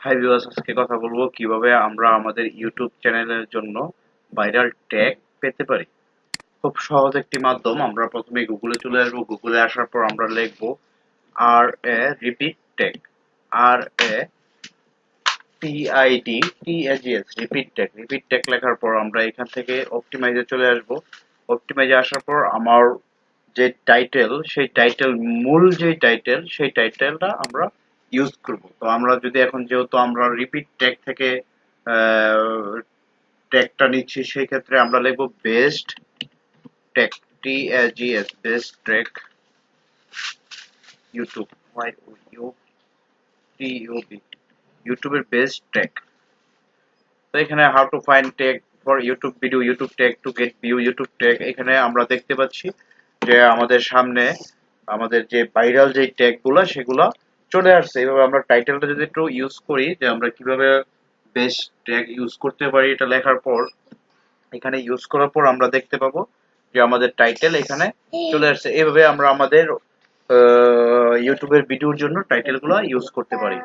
Hi viewers, আজকে কথা বলবো কিভাবে আমরা আমাদের ইউটিউব চ্যানেলের জন্য ভাইরাল ট্যাগ পেতে পারি। খুব সহজ একটি মাধ্যম। আমরা প্রথমে গুগলে চলে আসবো। গুগলে আসার পর আমরা লিখবো আর এ রিপিট ট্যাগ, আর A T I D T A G S, repeat tag. Repeat tag লেখার পর আমরা এখান থেকে অপটিমাইজে চলে আসবো। অপটিমাইজে আসার পর আমার যে টাইটেল, সেই টাইটেল, মূল যে টাইটেল, সেই টাইটেলটা আমরা ইউজ করব। তো আমরা যদি এখন, যেহেতু আমরা রিপিট ট্যাগ থেকে ট্যাগটা নিচ্ছি, সেই ক্ষেত্রে আমরা লিখব best tag, T A G S, best tag YouTube, Y O U T U B, ইউটিউবের বেস্ট ট্যাগ। তো এখানে how to find tag for YouTube video, YouTube tag to get view, YouTube tag. এখানে আমরা দেখতে পাচ্ছি যে আমাদের সামনে আমাদের যে ভাইরাল যে ট্যাগ গুলা, সেগুলা চলে আসছে। এইভাবে আমরা টাইটেলটা যদি একটু ইউজ করি, যে আমরা কিভাবে বেস্ট ট্যাগ ইউজ করতে পারি, এটা লেখার পর এখানে ইউজ করার পর আমরা দেখতে পাবো যে আমাদের টাইটেল এখানে চলে আসছে। এইভাবে আমরা আমাদের ইউটিউবের ভিডিওর জন্য টাইটেল গুলো ইউজ করতে পারি।